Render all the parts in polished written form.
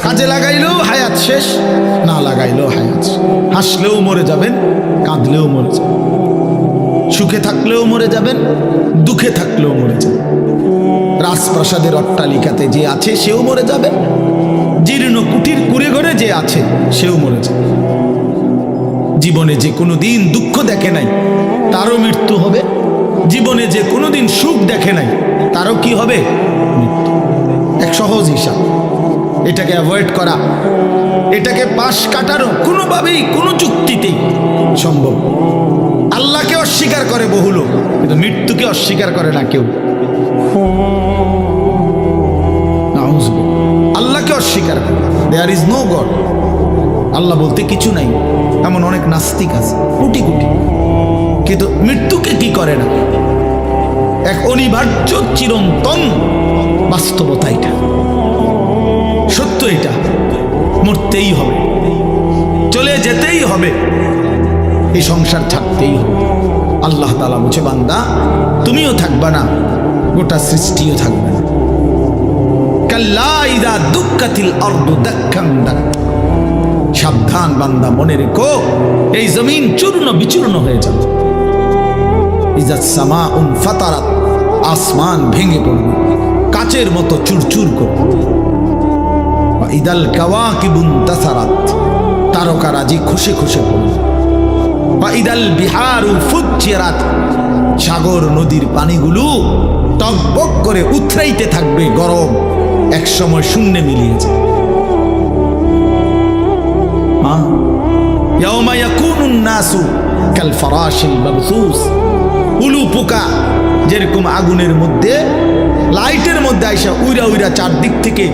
কাজে লাগাইলেও হায়াত শেষ, না লাগাইলেও হায়াত শেষ। হাসলেও মরে যাবেন, কাঁদলেও মরে যাবেন, সুখে থাকলেও মরে যাবেন, দুঃখে থাকলেও মরে যাবেন। রাজপ্রাসাদের অট্টালিকাতে যে আছে সেও মরে যাবে, জীর্ণ কুটির কুড়ে ঘরে যে আছে সেও মরে যাবে। জীবনে যে কোনোদিন দুঃখ দেখে নাই তারও মৃত্যু হবে, জীবনে যে কোনোদিন সুখ দেখে নাই তারও কি হবে? মৃত্যু। এক সহজ হিসাব। এটাকে অ্যাভয়েড করা, এটাকে পাশ কাটানো কোনোভাবেই কোনো যুক্তিতেই সম্ভব। আল্লাহকে অস্বীকার করে বহু লোক, কিন্তু মৃত্যুকে অস্বীকার করে না কেউ। আল্লাহকে অস্বীকার করে, দেয়ার ইজ নো গড, আল্লাহ বলতে কিছু নাই, এমন অনেক নাস্তিক আছে কোটি কোটি, কিন্তু মৃত্যুকে কি করে না। এক অনিবার্য চিরন্তন বাস্তবতা, এটা সত্য, এটা মরতেই হবে, চলে যেতেই হবে, এই সংসার ছাড়তেই হবে। আল্লাহ তাআলা বলছে, বান্দা তুমিও থাকবা না, গোটা সৃষ্টিও থাকবে না। কাল্লা ইযা দুক্কাতিল আরদু দাক্কান দাক্কা, সাবধান বান্দা, মনে রেখো এই জমিন চূর্ণ বিচূর্ণ হয়ে যাবে। ইযা সামাউন ফাতারাত, আসমান ভেঙে পড়বে, কাচের মতো চুরচুর করবে। ইদাল কাওয়াকিবুন তাসারাত, তারকারাজি খসে খসে পড়বে। ইদাল বিহারু ফুজ্জিরাত, সাগর নদীর পানিগুলো টকবক করে উথরাইতে থাকবে, গরম এক সময় শূন্যে মিলিয়ে যাবে। ইয়াউমা ইয়াকুনুন নাসু কাল ফারাশিল মাবসুস, উলু পোকা যেরকম আগুনের মধ্যে লাইটের মধ্যে আইসা উইরা উইরা চারদিক থেকে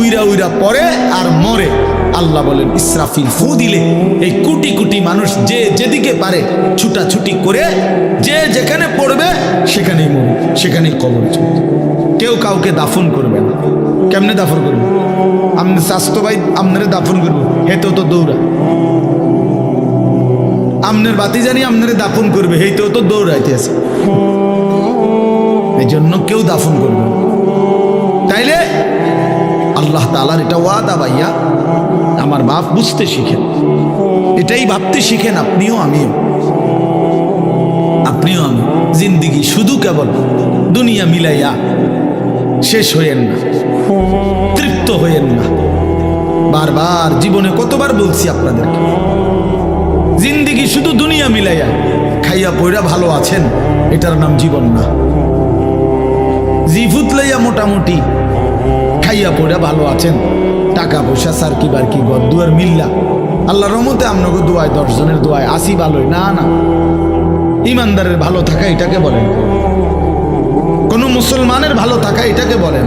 উইরা উইরা পড়ে আর মরে, আল্লাহ বলেন ইসরাফিল ফু দিলে এই কোটি কোটি মানুষ যে যেদিকে পারে ছুটাছুটি করে যে যেখানে পড়বে সেখানেই মরবে, সেখানেই কবর চলবে। কেউ কাউকে দাফন করবে না। কেমনে দাফন করবে? আপনি স্বাস্থ্য ভাই আপনারে দাফন করবো, হেতেও তো দৌড়া। আমনের বাতি জানি আপনারে দাফন করবে, হেতেও তো দৌড়াইতে আছে। এই জন্য কেউ দাফন করবে না। তাইলে আল্লাহ তাআলার এটা ওয়াদা, ভাইয়া আমার বাপ বুঝতে শিখেন, এটাই ভাবতে শিখেন, আপনিও আমিও, আপনিও আমি। জিন্দিগি শুধু কেবল দুনিয়া মিলাইয়া শেষ হইয়েন না, তৃপ্ত হইয়েন না। বারবার জীবনে কতবার বলছি আপনাদেরকে, জিন্দিগি শুধু দুনিয়া মিলাইয়া খাইয়া পয়রা ভালো আছেন, এটার নাম জীবন না। জিফুত লইয়া মোটামুটি খাইয়া পয়রা ভালো আছেন, টাকা পয়সা সার কি বার কি ঘর দুয়ার মিল্লা, আল্লাহর রহমতে আপনাকে দোয়ায় 10 জনের দোয়ায় আসি ভালোই না। না, ইমানদারের ভালো থাকা এটাকে বলেন, কোন মুসলমানের ভালো থাকা এটাকে বলেন।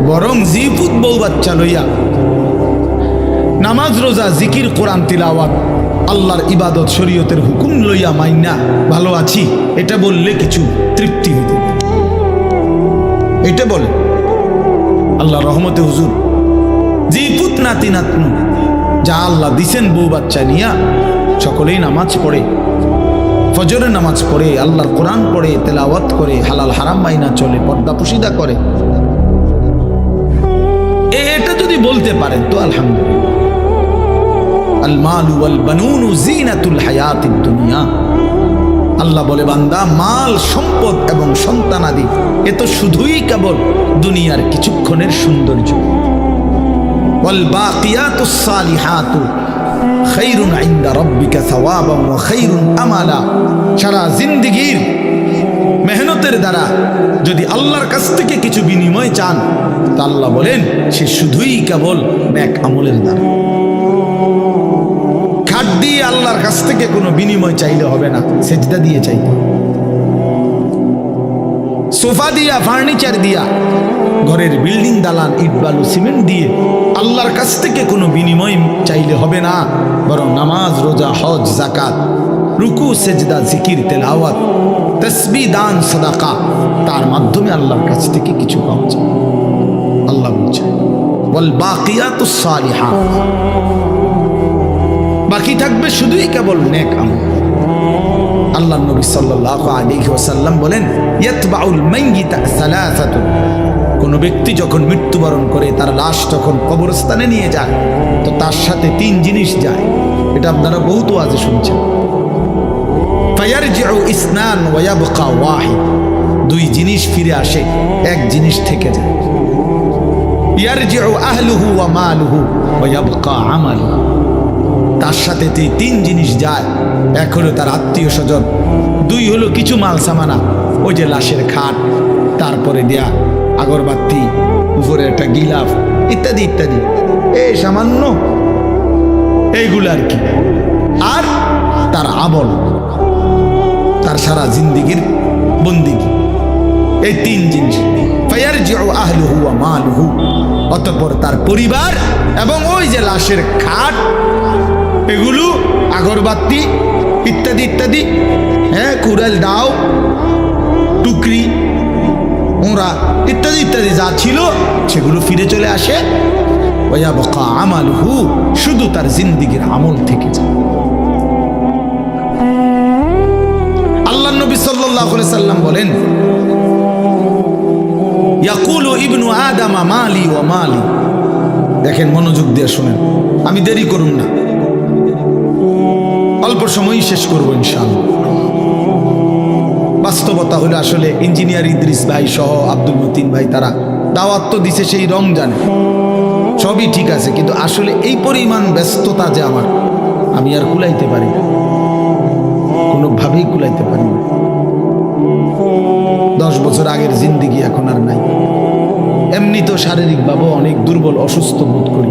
বরং জিফুত বউ বাচ্চা লইয়া নামাজ রোজা জিকির কোরআন তিলাওয়াত আল্লাহর ইবাদত শরীয়তের হুকুম লইয়া মাইনা ভালো আছি, এটা বললে কিছু তৃপ্তি হইতে, এটা বলে। আল্লাহর রহমতে হুজুর জিফুত নাতি নাতনু যা আল্লাহ দিছেন বউ বাচ্চা নিয়া সকলেই নামাজ পড়ে, ফজরের নামাজ পড়ে, আল্লাহর কোরআন পড়ে, তেলাওয়াত করে, হালাল হারাম মাইনা চলে, পর্দা পুশিদা করে। এটা যদি বলতে পারেন তো আলহামদুলিল্লাহ। আল মালু ওয়াল বানুনু জিনাতুল হায়াতিদ দুনিয়া, আল্লাহ বলে বান্দা মাল সম্পদ এবং সন্তানাদি এ তো শুধুই কেবল দুনিয়ার কিছুক্ষণের সৌন্দর্য। ওয়াল বাকিয়াতুস সালিহাতু খায়রুন ইনদা রাব্বিকা সাওয়াবান ওয়া খায়রুন আমালা, সারা জিন্দেগীর মেহনতের দ্বারা যদি আল্লাহর কাছ থেকে কিছু বিনিময় চান তা আল্লাহ বলেন সে শুধুই কেবল নেক আমলের দ্বারা। খাট দিয়ে আল্লাহর কাছ থেকে কোনো বিনিময় চাইলে হবে না, সেজদা দিয়ে চাইতে, সোফা দিয়া, ফার্নিচার দিয়া, ঘরের বিল্ডিং দালান ইট বালু সিমেন্ট দিয়ে আল্লাহর কাছ থেকে কোনো বিনিময় চাইলে হবে না, বরং নামাজ রোজা হজ যাকাত রুকু সেজদা জিকির তেলাওয়াত তাসবিহ দান সাদাকা, তার মাধ্যমে আল্লাহর কাছ থেকে কিছু পাওয়া যায়। আল্লাহ বলছে ওয়াল বাকিয়াতুস সালিহাত, বাকি থাকবে শুধুই কেবল নেক আমল। আল্লাহ নবী সাল্লাল্লাহু আলাইহি ওয়াসাল্লাম বলেন ইয়াতবাউল মাইয়িতা সালাসাতুন, কোনো ব্যক্তি যখন মৃত্যুবরণ করে তার লাশ যখন কবরস্থানে নিয়ে যায় তো তার সাথে 3 জিনিস যায়। এটা আপনারা বহুত ওয়াজে শুনছেন। ফায়ারজিউ ইসনান ওয়া ইয়াবকা ওয়াহিদ, 2 জিনিস ফিরে আসে, 1 জিনিস থেকে যায়। ইয়ারজিউ আহলুহু ওয়া মালুহু ওয়া ইয়াবকা আমালুহু, তার সাথে 3 জিনিস যায়। 1 হলো তার আত্মীয় স্বজন, 2 হলো কিছু মাল সামানা, ওই যে লাশের খাট, তারপরে দেয়া আগরবাতি, উপরে একটা গিলাফ ইত্যাদি ইত্যাদি, এই সামান্য এইগুলো আর কি। আর তার আমল, তার সারা জিন্দিগির বন্দিগি, এই 3 জিনিস। ফায়ারজিউ আহলুহু ওয়া মালুহু, অতঃপর তার পরিবার এবং ওই যে লাশের খাট, এগুলো আগরবাতি ইত্যাদি ইত্যাদি, হ্যাঁ, কুড়াল, দাও, টুকরি, ওরা ইত্যাদি ইত্যাদি যা ছিল সেগুলো ফিরে চলে আসে। ওয়া ইয়াবকা আমালুহু, শুধু তার জিন্দিগির আমল থেকে যায়। আল্লাহ নবী সাল্লাল্লাহু আলাইহি সাল্লাম বলেন, ইয়াকুলু ইবনু আদম মালি ওয়া মালি। দেখেন, মনোযোগ দিয়ে শুনেন, আমি দেরি করুন না, অল্প সময়ই শেষ করবো ইনশাআল্লাহ। বাস্তবতা হলো আসলে ইঞ্জিনিয়ার ইদ্রিস ভাই সহ আব্দুল মতিন ভাই তারা দাওয়াত তো দিছে সেই রমজানে, সবই ঠিক আছে, কিন্তু আসলে এই পরিমাণ ব্যস্ততা যে আমার, আমি আর কুলাইতে পারি না, কোনোভাবেই কুলাইতে পারি না। 10 বছর আগের জিন্দিগি এখন আর নাই। এমনি তো শারীরিকভাবে অনেক দুর্বল, অসুস্থ বোধ করি,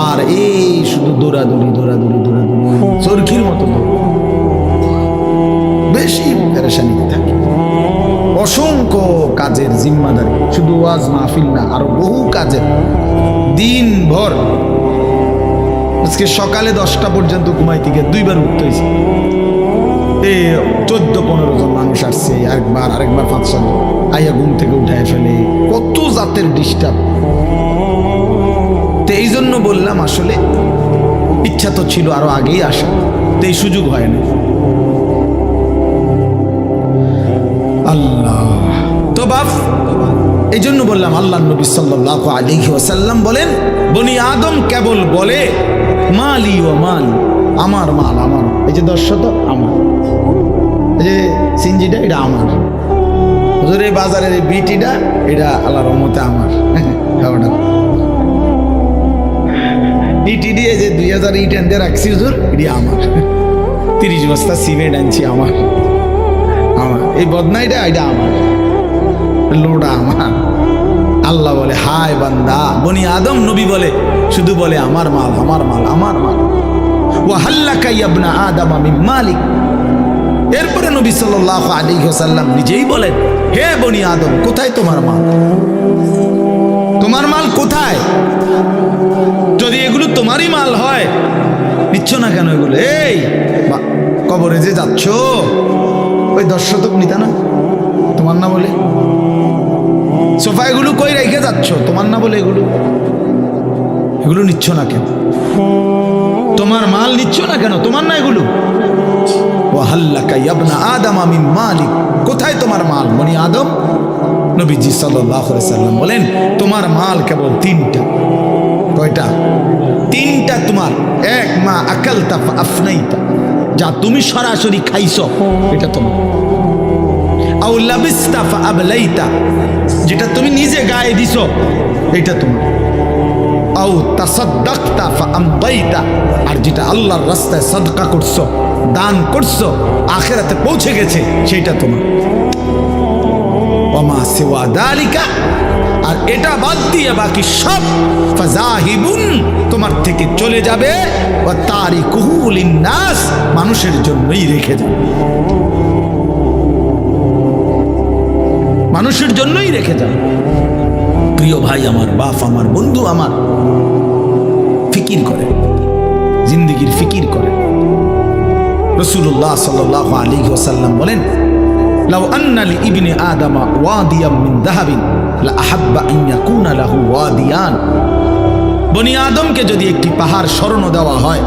আর এই শুধু দৌড়াদৌড়ি দৌড়াদৌড়ি দৌড়াদৌড়ি, চরখির মতো বেশি পেরেশানিতে থাকি। অসংখ্য কাজের জিম্মাদারি, শুধু ওয়াজ মাহফিল না, আরো বহু কাজের, দিন ভর। আজকে সকালে 10টা পর্যন্ত ঘুমাই থেকে 2বার উঠতে হয়েছে। 14-15 জন মানুষ আসছে, আরেকবার 5-6 জন আইয়া ঘুম থেকে উঠায় ফেলে, কত জাতের ডিস্টার্ব। তো এই জন্য বললাম, আসলে ইচ্ছা তো ছিল আরো আগেই আসা, তো এই সুযোগ হয় না। আল্লাহ তো বাপ, এই জন্য বললাম, আল্লাহ নবী সাল্লাল্লাহু আলাইহি ওয়াসাল্লাম বলেন, বনি আদম কেবল বলে মালি ও মাল, আমার মাল আমার, এই যে 10 আমার, এই যে সিনজিটা এটা আমার, হুজুরে বাজারের এই বিটিটা এটা আল্লাহর রহমতে আমার, খাওয়াটা ইটি দিয়ে যে 2000 ইট এনে রাখছি হুজুর, এটি আমার। 30 বস্তা সিমেন্ট আনছি আমার, এই বদনাইটা এটা আমার, লোডা আমার। আল্লাহ বলে, হায় বান্দা, বনি আদম নবী বলে, শুধু বলে আমার মাল আমার মাল আমার মাল। ওয়া হাল্লাকা ইবনা আদম মিন মালিক। এরপরে নবী সাল্লাল্লাহু আলাইহি ওয়াসাল্লাম নিজেই বলেন, হে বনি আদম, কোথায় তোমার মাল? তোমার মাল কোথায়? যদি এগুলো তোমারই মাল হয়, নিচ্ছ না কেন এগুলো? এই কবরে যে যাচ্ছ, ওই 10 শতক নিতা না, তোমার না বলে? সোফা এগুলো কই রেখে যাচ্ছ, তোমার না বলে? এগুলো নিচ্ছ না কেন? তোমার মাল নিচ্ছ না কেন? তোমার না এগুলো? ওয়া হাল্লাকা ইবনা আদম মিন মালিক, কোথায় তোমার মাল বনি আদম? নবীজি সাল্লাল্লাহু আলাইহি সাল্লাম বলেন, তোমার মাল কেবল 3টা। কয়টা? 3টা তোমার। 1 মা আকালতা ফা আফনাইতা, যা তুমি সরাসরি খাইছো এটা তোমার। আও লাবিস্তা ফা আবলাইতা, যেটা তুমি নিজে গায়ে দিছো এটা তোমার। আও তাসাদদাকতা ফা আমদাইতা, আর যেটা আল্লাহর রাস্তায় সাদকা করছো, দান করছো, আখিরাতে পৌঁছে গেছে, সেটা তোমার। ওমা সিওয়া যালিকা, আর এটা বাদ দিয়ে বাকি সব ফাজাহিবুন, তোমার থেকে চলে যাবে। ওয়া তারিকুহু লিন্নাস, মানুষের জন্যই রেখে যাবে, মানুষের জন্যই রেখে যাবে। প্রিয় ভাই আমার, বাপ আমার, বন্ধু আমার, ফিকির করে, জিন্দেগির ফিকির করে। রাসূলুল্লাহ সাল্লাল্লাহু আলাইহি ওয়াসাল্লাম বলেন, লাউ আন্না লি ইবনি আদম ওয়াদিয়াম মিন যাহাবিন লা আহাব্বা আন ইয়াকুনা লাহু ওয়াদিয়ান। বনি আদমকে যদি একটি পাহাড় স্বর্ণ দেওয়া হয়,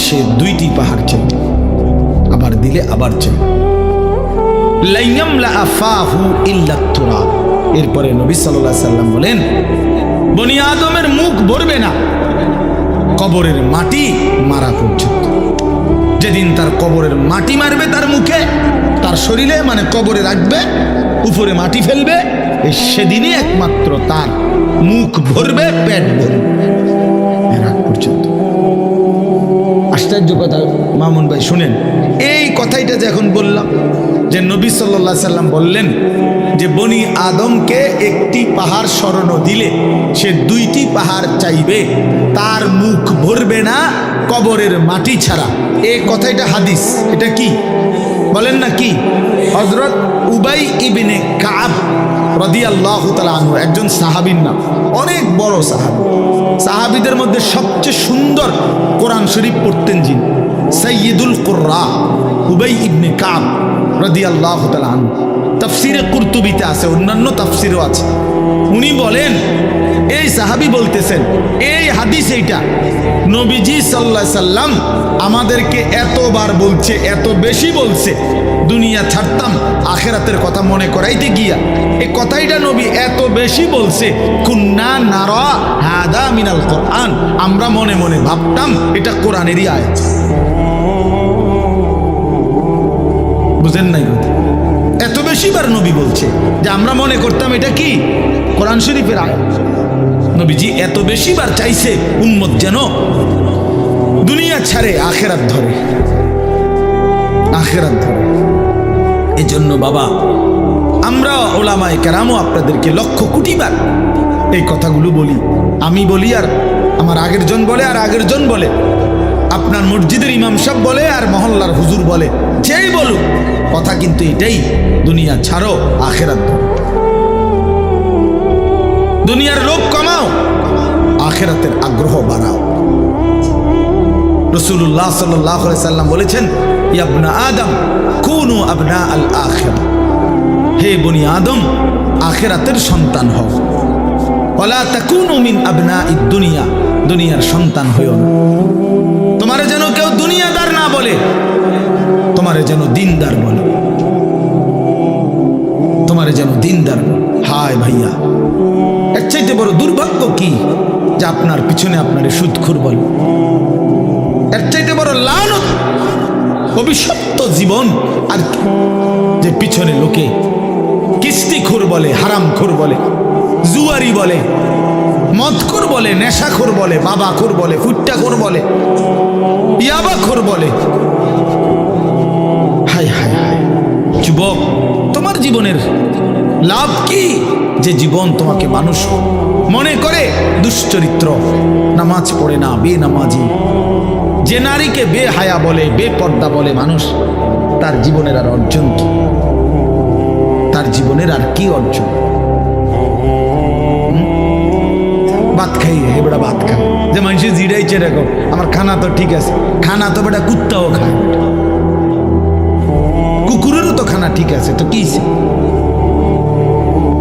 সে 2টি পাহাড় চাই, আবার দিলে আবার চাই। লা ইয়ামলা আফাহু ইল্লা তুরাব, এরপরে নবী সাল্লাল্লাহু আলাইহি সাল্লাম বলেন, বনি আদমের মুখ ভরবে না কবরের মাটি মারা পর্যন্ত। যেদিন তার কবরের মাটি মারবে তার মুখে, তার শরীরে মানে কবরে রাখবে, উপরে মাটি ফেলবে, সেদিনই একমাত্র তার মুখ ভরবে, পেট ভরবে, এর আগ পর্যন্ত। আশ্চর্য কথা মামুন ভাই শুনেন, এই কথাইটা যে এখন বললাম যে নবী সাল্লাল্লাহু আলাইহি সাল্লাম বললেন যে বনি আদমকে একটি পাহাড় স্মরণ দিলে সে 2টি পাহাড় চাইবে, তার মুখ ভরবে না কবরের মাটি ছাড়া। এই কথাটা হাদিস, এটা কি বলেন না কি? হযরত উবাই ইবনে কাব রাদিয়াল্লাহু তাআলা আনহু একজন সাহাবীর নাম, অনেক বড় সাহাবী, সাহাবীদের মধ্যে সবচেয়ে সুন্দর কোরআন শরীফ পড়তেন যিনি, সাইয়্যিদুল কুররা উবাই ইবনে কাব রাদিয়াল্লাহু তাআলা আনহু। তাফসিরে কুরতুবিতে আছে, অন্যান্য তাফসিরও আছে। উনি বলেন, এই সাহাবী বলতেছেন, এই হাদিস এইটা নবীজি সাল্লাল্লাহু আলাইহি সাল্লাম আমাদেরকে এতবার বলছে, এত বেশি বলছে, দুনিয়া ছাড়তাম আখিরাতের কথা মনে করাইতে গিয়া এই কথাইটা নবী এত বেশি বলছে, কুন্না নারা হাদা মিনাল কোরআন, আমরা মনে মনে ভাবতাম এটা কোরআনেরই আয়াত। বুঝেন নাই? এত বেশিবার নবী বলছে যে আমরা মনে করতাম এটা কি কোরআন শরীফের আয়াত। নবীজি এত বেশিবার চাইছে উম্মত যেন দুনিয়া ছাড়ে আখিরাত ধরে, আখিরাত ধরে। এজন্য বাবা, আমরা ওলামায়ে কেরামও আপনাদেরকে লক্ষ কোটিবার এই কথাগুলো বলি। আমি বলি, আর আমার আগের জন বলে, আর আগের জন বলে, আপনার মসজিদের ইমাম সাহেব বলে, আর মহল্লার হুজুর বলে, যেই বলুক, কথা কিন্তু এটাই, দুনিয়া ছাড়ো আখিরাত ধরো। দুনিয়ার লোভ কমাও, আখিরাতের আগ্রহ বাড়াও। রাসূলুল্লাহ সাল্লাল্লাহু আলাইহি সাল্লাম বলেছেন, ইয়া ইবনা আদম কুনু আবনা আল আখিরা, হে বনি আদম আখিরাতের সন্তান হও, ওয়ালা তাকুনু মিন আবনাইদ দুনিয়া, দুনিয়ার সন্তান হইও না। তোমারে যেন কেউ দুনিয়াদার না বলে, তোমারে যেন দিনদার বলে, তোমারে যেন দিনদার বলে। হায় ভাইয়া, এর চাইতে বড় দুর্ভাগ্য কি যে আপনার পিছনে আপনারে সুদখোর বলে? এর চাইতে বড় লানত, অভিশপ্ত জীবন আর কি, যে পিছনে লোকে কিস্তিখোর বলে, হারামখোর বলে, জুয়ারি বলে, মদখোর বলে, নেশাখোর বলে, বাবাখোর বলে, ফুট্টাখোর বলে, ইয়াবাখোর বলে। হায় হায় হায় যুবক, তোমার জীবনের লাভ কি যে জীবন তোমাকে মানুষ মনে করে দুশ্চরিত্র, নামাজ পড়ে না, বেনামাজি, যে নারীকে বেহায়া বলে, বেপর্দা বলে মানুষ, তার জীবনের আর অর্জন কি? তার জীবনের আর কি অর্জন? ভাত খাই, হে বেটা ভাত খাই, যে মানুষের জিরাইছে এরকম, আমার খানা তো ঠিক আছে, খানা তো বেটা কুত্তাও খায়, কুকুরেরও তো খানা ঠিক আছে, তো কি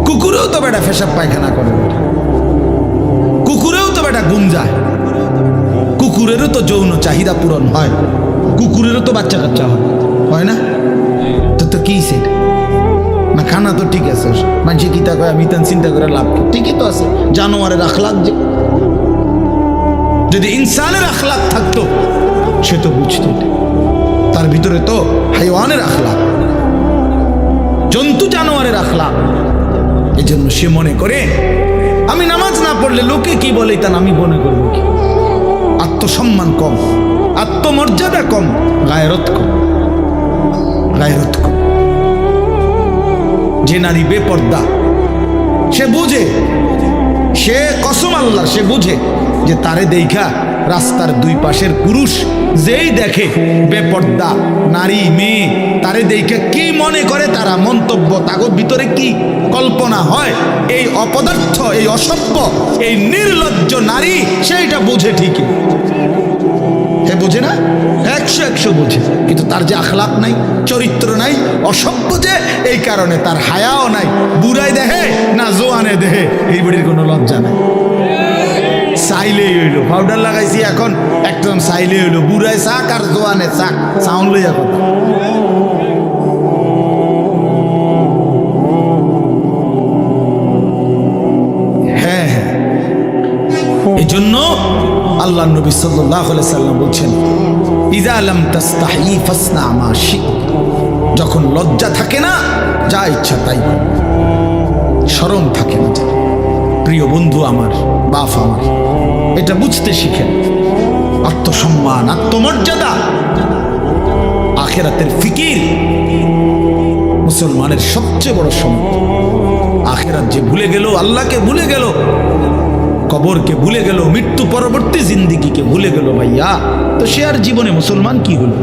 কুকুরেও তো বেটা পেশাব পায়খানা করে, কুকুরেও তো বেটা ঘুম যায়, কুকুরেরও তো যৌন চাহিদা পূরণ হয়, কুকুরেরও তো বাচ্চা কাচ্চা হয় না? তো তো কি সেটা না? খানা তো ঠিক আছে, মানুষে কি তা কয়, আমি তান চিন্তা করে লাভ কি? ঠিকই তো আছে, জানোয়ারের আখলাক, যে যদি ইনসানের আখলাক থাকতো সে তো বুঝতো, তার ভিতরে তো হাইওয়ানের আখলাক, জন্তু জানোয়ারের আখলাক। এই জন্য সে মনে করে আমি নামাজ না পড়লে লোকে কি বলে তা আমি মনে করবো কি? আত্মসম্মান কম, আত্মমর্যাদা কম, গায়রত কম, গায়রত কম। যে নারী বেপর্দা, সে বুঝে, সে কসম আল্লাহ, সে বুঝে যে তারে দেখা রাস্তার দুই পাশের পুরুষ যেই দেখে বেপর্দা নারী, মেয়ে, তারে দেখা কি মনে করে, তারা মন্তব্য, তাগর ভিতরে কি কল্পনা হয়, এই অপদার্থ, এই অসভ্য, এই নির্লজ্জ নারী, সেইটা বুঝে ঠিকই। হে বোঝে না? 100 বোঝে, কিন্তু তার যে আখলাক নাই, চরিত্র নাই, অসভ্য, যে এই কারণে তার হায়াও নাই। বুড়াই দেহে না জোয়ানে দেহে, এই বুড়ির কোনো লজ্জা নাই। চাইলেই হইলো, পাউডার লাগাইছি এখন একদম চাইলেই হইলো, বুড়ায় চাক আর জোয়ানে চাক, সাউন্ড লইয়া কথা। আল্লাহ নবী সাল্লাল্লাহু আলাইহি সাল্লাম বলছেন, ইযা লাম তাস্তাহি ফাসনা মা শি, যখন লজ্জা থাকে না যা ইচ্ছা তাই কর, শরম থাকে না। প্রিয় বন্ধু আমার, বাপ আমার, এটা বুঝতে শিখেন। আত্মসম্মান, আত্মমর্যাদা, আখিরাতের ফিকির মুসলমানের সবচেয়ে বড় সম্পদ। আখিরাত যে ভুলে গেল, আল্লাহকে ভুলে গেল, কবরকে ভুলে গেল, মৃত্যু পরবর্তী জিন্দেগিকে ভুলে গেল, ভাইয়া, তো সে আর জীবনে মুসলমান কি হলো?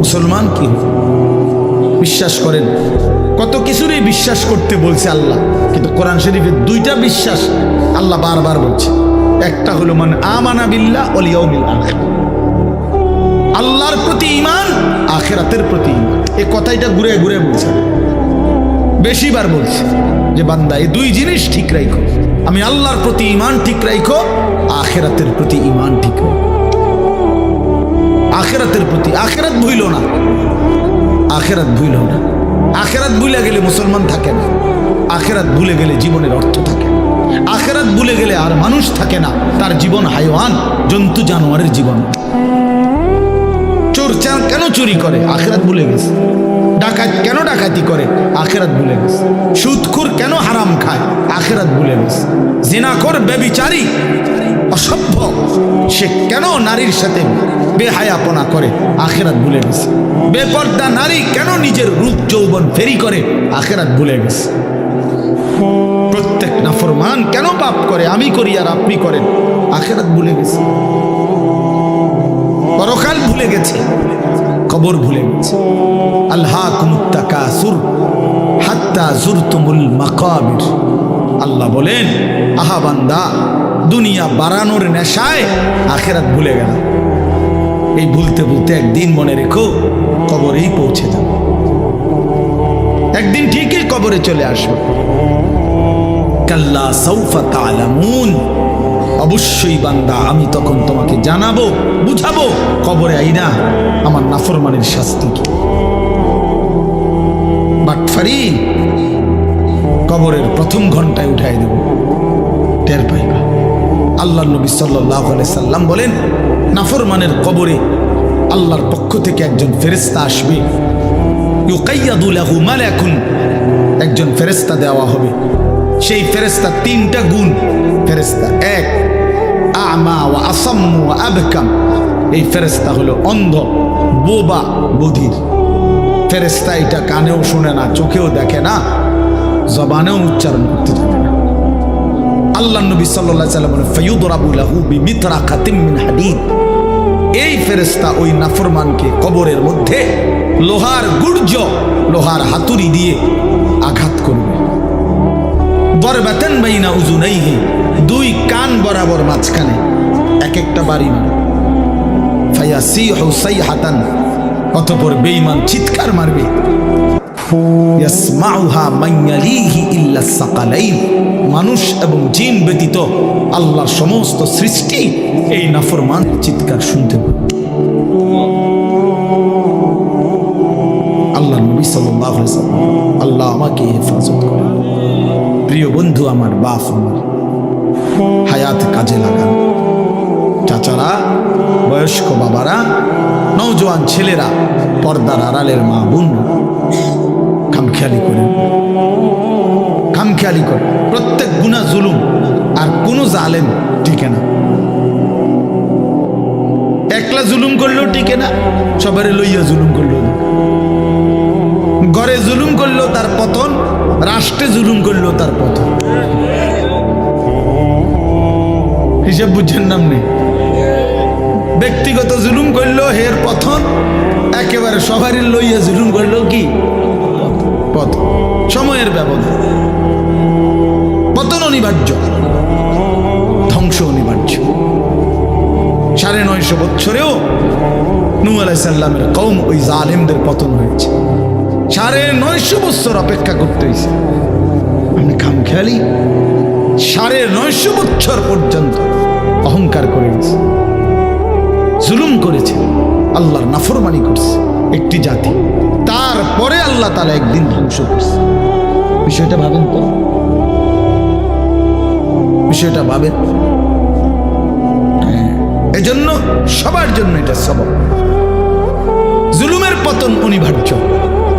মুসলমান কি হলো? বিশ্বাস করেন, কত কিছুরই বিশ্বাস করতে বলছে আল্লাহ, কিন্তু কোরআন শরীফের দুইটা বিশ্বাস আল্লাহ বারবার বলছে। একটা হলো মান আমানা বিল্লাহ ওয়াল ইয়াউমিল আখির, আল্লাহর প্রতি ঈমান, আখিরাতের প্রতি ঈমান। এই কথাটা ঘুরে ঘুরে বলছে, বেশিবার বলছে যে বান্দা এই দুই জিনিস ঠিক রাখো, আমি আল্লাহর প্রতি ঈমান ঠিক রাখো, আখিরাতের প্রতি ঈমান ঠিক রাখো। আখিরাতের প্রতি, আখিরাত ভুইল না, আখিরাত ভুইল না। আখিরাত ভুলে গেলে মুসলমান থাকে না, আখিরাত ভুলে গেলে জীবনের অর্থ থাকে না, আখিরাত ভুলে গেলে আর মানুষ থাকে না, তার জীবন হাইওয়ান, জন্তু জানোয়ারের জীবন। চোর কেন চুরি করে? আখিরাত ভুলে গেছে। ডাকাত কেন ডাকাতি করে? আখিরাত ভুলে গেছে। সুদখোর কেন হারাম খায়? আখিরাত ভুলে গেছে। জিনাখোর, ব্যভিচারী, অসভ্য সে কেন নারীর সাথে বেহায়াপনা করে? আখিরাত ভুলে গেছে। বেপর্দা নারী কেন নিজের রূপ যৌবন ফেরি করে? আখিরাত ভুলে গেছে। প্রত্যেক নাফরমান কেন পাপ করে? আমি করি আর আপনি করেন। আখিরাত ভুলে গেছে। পরকাল ভুলে গেছে, কবর ভুলে গেছে। আলহাকুমুত তাকাসুর হাত্তা যুরতুমুল মাকাবির। আল্লাহ বলেন, আহা বান্দা, দুনিয়া বাড়ানোর নেশায় আখিরাত ভুলে গেল। এই ভুলতে ভুলতে একদিন মনে রেখো কবরেই পৌঁছে যাবে। একদিন ঠিকই কবরে চলে আসবে। কাল্লা সাউফা তা'লামুন, অবশ্যই বান্দা আমি তখন তোমাকে জানাবো, বুঝাবো কবরে আইনা আমার নাফরমানের শাস্তি কি। বাটফারি কবরের প্রথম ঘন্টায় উঠাই দেব, টের পাইবা। আল্লাহ নবী সাল্লাল্লাহু আলাইহি সাল্লাম বলেন, নাফরমানের কবরে আল্লাহর পক্ষ থেকে একজন ফেরেশতা আসবে। ইউকাইয়াদু লাহু মালাকুন, একজন ফেরেশতা দেওয়া হবে। সেই ফেরেশতা তিনটা গুণ ফেরেশতা। এক, আমা ওয়া আসাম্মু ওয়া আবকাম, এই ফেরেশতা হলো অন্ধ, বোবা, বধির ফেরেশতা। এটা কানেও শুনে না, চোখেও দেখে না, জবানেও উচ্চারণ করতে জানে না। আল্লাহ নবী সাল্লাল্লাহু আলাইহি ওয়াসাল্লাম বলেন, ফায়ুদরাবু লাহু বিমিতরাকাতিম মিন হাদিদ, এই ফেরেশতা ওই নাফরমানকে কবরের মধ্যে লোহার গুর্জ, লোহার হাতুড়ি দিয়ে আঘাত করবে। দরবাতান বাইনা উযুনাইহি, দুই কান বরাবর মাঝখানে এক একটা বাড়ি মারবে। ফায়াসিহু সাইহাতান, অতঃপর বেঈমান চিৎকার মারবে। ইয়াসমাউহা মান ইয়ালিহি ইল্লা সাকালাইন, মানুষ এবং জিন ব্যতীত আল্লাহর সমস্ত সৃষ্টি এই নাফরমানের চিৎকার শুনতে পাবে। আল্লাহ নবী সাল্লাল্লাহু আলাইহি ওয়াসাল্লাম, আল্লাহ আমাকে হেফাজত করেন। প্রিয় বন্ধু আমার, বাপ আমার, হায়াত কাজে লাগান। চাচারা, বয়স্ক বাবারা, নওজোয়ান ছেলেরা, পর্দার আড়ালের মা বোন, খামখেয়ালি করেন, খামখেয়ালি করেন। প্রত্যেক গুনাহ জুলুম, আর কোন জালেম টিকে না। একলা জুলুম করলেও টিকে না, সবারে লইয়া জুলুম করলেও না। ঘরে জুলুম করলেও তার পতন, রাষ্ট্রে জুলুম করলেও তার পতন। হিসাব বুঝছেন নামনি? ব্যক্তিগত জুলুম করলেও হের পতন, একেবারে সবারই লইয়া জুলুম করলেও কি পতন। সময়ের ব্যবধান, পতন অনিবার্য, ধ্বংস অনিবার্য। 950 বছরেও নূহ আলাইহিস সালামের কওম ওই জালেমদের পতন হয়েছে। 950 বছর অপেক্ষা করতে হয়েছে। আমি খামখেয়ালি 950 বছর পর্যন্ত অহংকার করে গেছে, জুলুম করেছে, আল্লাহর নাফরমানি করছে একটি জাতি। তারপরে আল্লাহ তাআলা একদিন ধ্বংস করছে। বিষয়টা ভাবেন তো, বিষয়টা ভাবেন। এজন্য সবার জন্য এটা সবব। জুলুমের পতন অনিবার্য,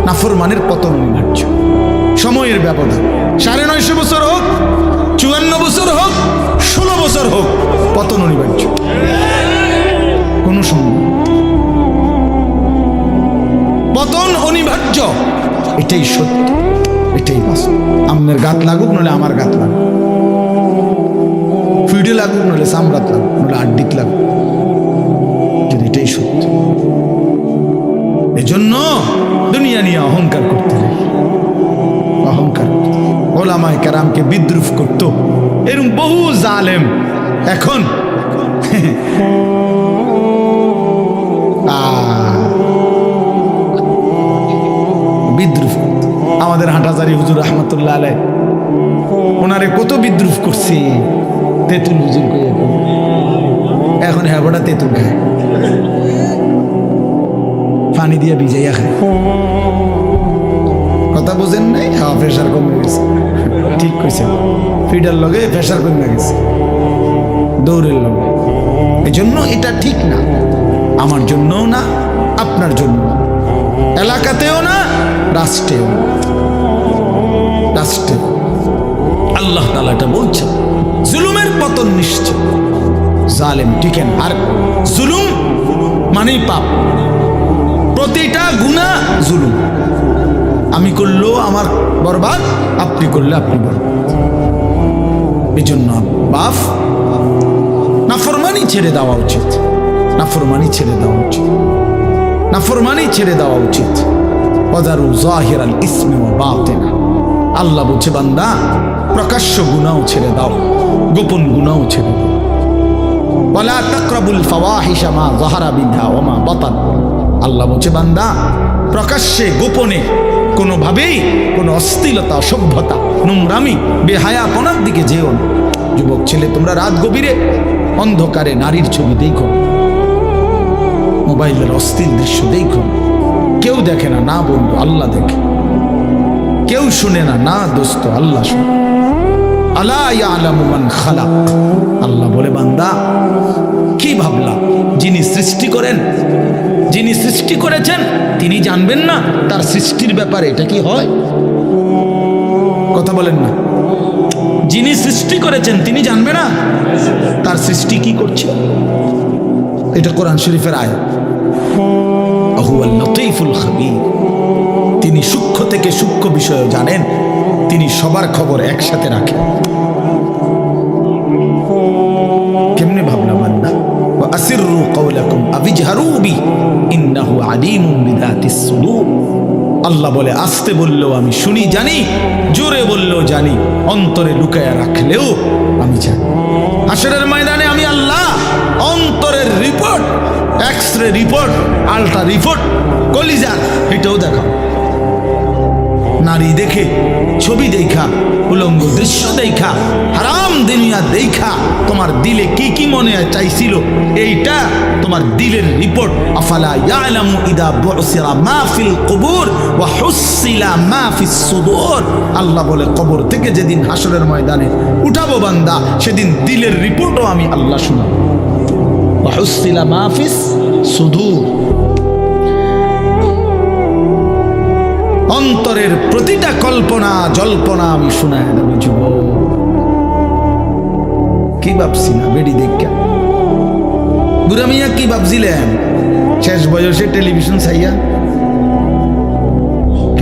নাফরমানের পতন অনিবার্য। সময়ের ব্যবধান 950 বছর হোক, 54 বছর হোক, 16 বছর হোক, পতন অনিবার্য, কোনো সম্ভব। পতন অনিবার্য, এটাই সত্য, এটাই বাস্তব। আমের গাত লাগুক নলে আমার গাত লাগুক, ফিডে লাগুক নলে চামড়াত লাগুক নলে আড্ডিত লাগুক, কিন্তু এটাই সত্য। এজন্য দুনিয়া নিয়ে অহংকার করতে নেই, অহংকার ওলামায়ে কেরামকে বিদ্রুপ করত এরকম বহু জালেম এখন বিদ্রুপ। আমাদের হাঁটাজারি হুজুর রহমতুল্লাহ আলাই ওনারে কত বিদ্রুপ করছে, তেঁতুল হুজুর কইয়া, এখন হ্যাঁ বড়া তেঁতুল খায়, পানি দিয়ে ভিজাইয়া খায়। কথা বোঝেন নাই? হ্যাঁ, প্রেশার কমে গেছে, ঠিক কইছে, ফিডার লগে প্রেশার কমে গেছে দৌড়ের লগে। এই জন্য এটা ঠিক না, আমার জন্যও না, আপনার জন্য, এলাকাতেও না, রাষ্ট্রেও না, রাষ্ট্রে। আল্লাহ তাআলা এটা বলছেন, জুলুমের পতন নিশ্চিত, জালেম টিকেন। আর জুলুম মানেই পাপ, প্রতিটা গুনাহ জুলুম। আমি করলেও আমার বরবাদ, আপনি করলে আপনি বরবাদ। এই জন্য বাপ, নাফরমানি ছেড়ে দেওয়া উচিত, নাফরমানি ছেড়ে দেওয়া উচিত, নাফরমানি ছেড়ে দেওয়া উচিত। ওয়াদারু যাহিরাল ইসমি ওয়া বাতিনা। আল্লাহ বলছে, বান্দা প্রকাশ্য গুনাহ ছেড়ে দাও, গোপন গুনাহ ছেড়ে দাও। ওয়ালা তাকরাবুল ফাওয়াহিশা মা যাহারা মিনহা ওয়া মা বাতান। আল্লাহ বলছে, বান্দা প্রকাশ্যে গোপনে কোনোভাবেই কোনো অশ্লীলতা, অসভ্যতা, নোংরামি, বেহায়াপনার দিকে যেও না। যুবক ছেলে, তোমরা রাত গভীরে অন্ধকারে নারীর ছবি দেখো, মোবাইলের অশ্লীল দৃশ্য দেখো, কেউ দেখে না, না বন্ধু, আল্লাহ দেখে। কেউ শুনে না, না দোস্ত, আল্লাহ শুনে। আলা ইয়ালামু মান খালাক। আল্লাহ বলে, বান্দা কি ভাবলা, যিনি সৃষ্টি করেন, যিনি সৃষ্টি করেছেন তিনি জানবেন না তার সৃষ্টির ব্যাপারে? এটা কি হয়? কথা বলেন না। যিনি সৃষ্টি করেছেন তিনি জানবে না তার সৃষ্টি কি করছে? এটা কোরআন শরীফের আয়াত। হুয়াল লতীফুল খাবীর। তিনি সূক্ষ্ম থেকে সূক্ষ্ম বিষয় জানেন, তিনি সবার খবর একসাথে রাখেন। কেমনে ভাবলা বান্দা? ওয়া আসিররু কাওলাকুম আবিজহারু বি ইন্নাহু আলিমুম বিযাতিস সুদূর। আল্লাহ বলে, আস্তে বললেও আমি শুনি জানি, জোরে বললেও জানি, অন্তরে লুকায়া রাখলেও আমি জানি। হাশরের ময়দানে আমি আল্লাহ অন্তরের report, x-ray report, ultra report, কলিজার, এটাও দেখাও। নারী দেখে, ছবি দেখা, উলঙ্গ দৃশ্য দেখা, হারাম দুনিয়া দেখা তোমার দিলে কি কি মনে চাইছিল, এইটা তোমার দিলের রিপোর্ট। আফালা ইয়ালামু ইদা বুসিরা মা ফিল কুবুর ওয়া হুসিলা মা ফিস সুদুর। আল্লাহ বলে, কবর থেকে যেদিন হাশরের ময়দানে উঠাবো বান্দা, সেদিন দিলের রিপোর্টও আমি আল্লাহ শোনাবো। ওয়া হুসিলা মা ফিস সুদুর। অন্তরের প্রতিটা কল্পনা জল্পনা আমি শোনায় দেবো। যুবক, কি ভাবছি না বেড়ি দেখা? বুড়া মিয়া কি ভাবছিলেন শেষ বয়সে টেলিভিশন চাইয়া?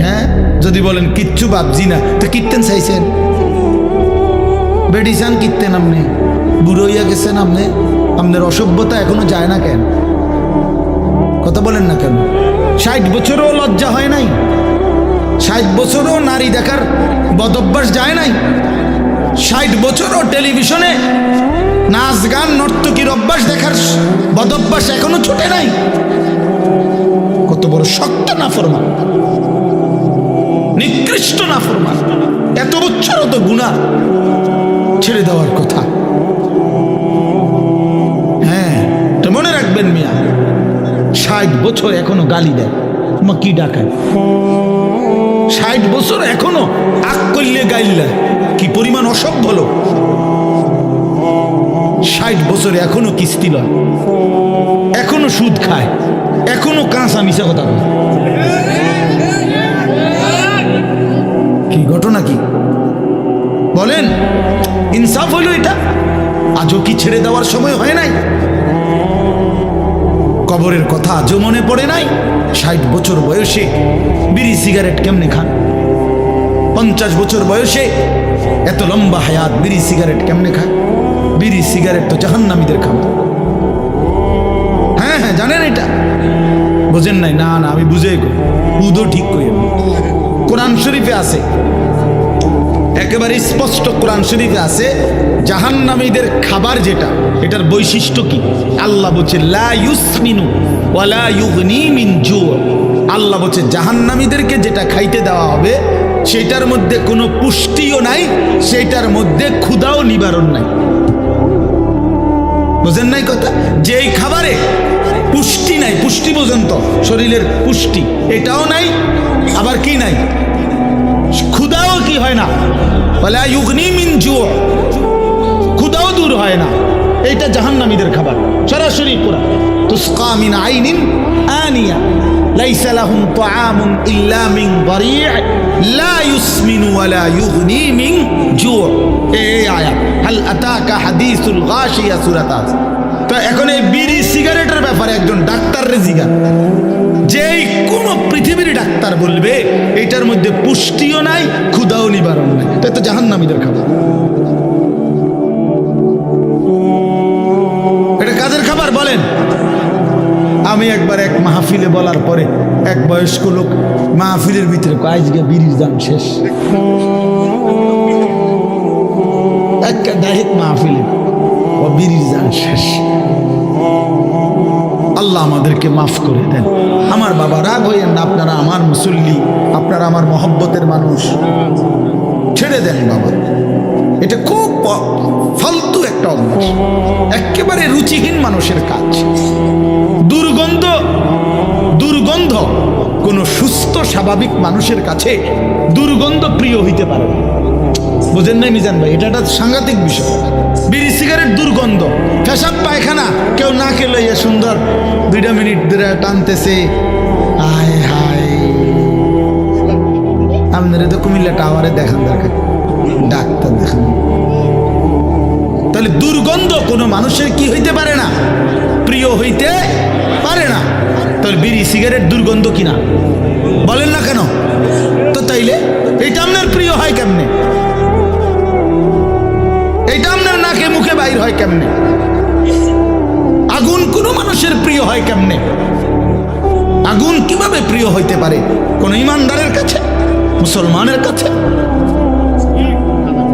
হ্যাঁ, যদি বলেন কিচ্ছু ভাবছি না, তো কীর্তেন চাইছেন? বেড়ি চান কীর্তেন? আপনি বুড়ো হইয়া গেছেন, আপনি, আপনার অসভ্যতা এখনো যায় না কেন? কথা বলেন না কেন? 60 বছরও লজ্জা হয় নাই? 60 বছরও নারী দেখার বদভ্যাস যায় নাই? 60 বছরও টেলিভিশনে নাচ গান নর্তকীর অভ্যাস দেখার বদভ্যাস এখনো ছুটে নাই? কত বড় শক্ত নাফরমান, নিকৃষ্ট নাফরমান। এত বছরও তো গুনাহ ছেড়ে দেওয়ার কথা। হ্যাঁ, তো মনে রাখবেন মিয়া, 60 বছর এখনো গালি দেয়, মা কি ডাকায়? 60 বছর এখনো আক করলে গাইল্লা, কি পরিমাণ অসভ্য লোক। 60 বছরে এখনো কিস্তি লয়, এখনো সুদ খায়, এখনো কাঁচা মিশা কথা বলে। কি ঘটনা কি বলেন? ইনসাফ হইল এটা? আজও কি ছেড়ে দেওয়ার সময় হয় নাই? কবরের কথা আজও মনে পড়ে নাই? 60 বছর বয়সে বিড়ি সিগারেট কেমনে খান? 50 বছর বয়সে এত লম্বা হায়াত বিড়ি সিগারেট কেমনে খায়? বিড়ি সিগারেট তো জাহান্নামীদের খাবার। হ্যাঁ হ্যাঁ, জানেন এটা? বোঝেন নাই? না না, আমি বুঝে বুধও ঠিক করি। কোরআন শরীফে আছে, একেবারে স্পষ্ট কোরআন শরীফে আছে জাহান্নামীদের খাবার যেটা, এটার বৈশিষ্ট্য কি? আল্লাহ বলছে লা ইউসমিনু ওয়ালা ইউগনি মিন জু। আল্লাহ বলছে জাহান্নামীদেরকে যেটা খাইতে দেওয়া হবে সেটার মধ্যে কোনো পুষ্টিও নাই, সেটার মধ্যে ক্ষুধাও নিবারণ নাই। বোঝেন নাই কথা? যে এই খাবারে পুষ্টি নাই, পুষ্টি বোঝেন তো, শরীরের পুষ্টি এটাও নাই, আবার কি নাই? ক্ষুধাও কি হয় না? ওয়ালা ইউগনি মিন জু, ক্ষুধাও দূর হয় না। এইটা জাহান্নামীদের খাবার সরাসরি পুরা। তুসকা মিন আইনিন আনিয়া লাইসা লাহুম তাআমুন ইল্লা মিন দারি' লা ইউসমিনু ওয়ালা ইউগনি মিন জু। এই আয়াত হাল আতাকা হাদিসুল গাশিয়া সূরাত। তো এখন এই বিড়ি সিগারেটের ব্যাপারে একজন ডাক্তারের জিজ্ঞাসা, যেই কোন পৃথিবীর ডাক্তার বলবে এটার মধ্যে পুষ্টিও নাই, ক্ষুধাও নিবারণ নাই, এটা তো জাহান্নামীদের খাবার। এটা কাদের খাবার বলেন? আমি একবার এক মাহফিলে বলার পরে এক বয়স্ক লোক মাহফিলের ভিতরে আজকে বিড়ির দাম শেষ। একটা ডাইরেক্ট মাহফিলে ও বিড়ির দাম শেষ। আল্লাহ আমাদেরকে মাফ করে দেন। আমার বাবা, রাগ হইয়েন না, আপনারা আমার মুসল্লি, আপনারা আমার মহব্বতের মানুষ, ছেড়ে দেন বাবা। এটা খুব ফালতু একটা অভ্যাস, একেবারে রুচিহীন মানুষের কাজ। দুর্গন্ধ, দুর্গন্ধ কোনো সুস্থ স্বাভাবিক মানুষের কাছে দুর্গন্ধ প্রিয় হইতে পারে না। বোঝেন নাই মিজান ভাই? এটা একটা সাংঘাতিক বিষয়। বিড়ি সিগারেট দুর্গন্ধ, পেশাব পায়খানা কেউ না খেলে সুন্দর 2 মিনিট ধরে টানতেছে, হায় হায়। আপনারা তো কুমিল্লা টাওয়ারে দেখান, দরকার ডাক্তার দেখান। তাহলে দুর্গন্ধ কোনো মানুষের কি হইতে পারে না? প্রিয় হইতে পারে না। তাহলে বিড়ি সিগারেট দুর্গন্ধ কিনা বলেন না কেন? তো তাইলে এটা আপনার প্রিয় হয় কেমনে? এটা আপনার নাকে মুখে বাইর হয় কেমনে? আগুন কোনো মানুষের প্রিয় হয় কেমনে? আগুন কিভাবে প্রিয় হইতে পারে কোন ইমানদারের কাছে, মুসলমানের কাছে?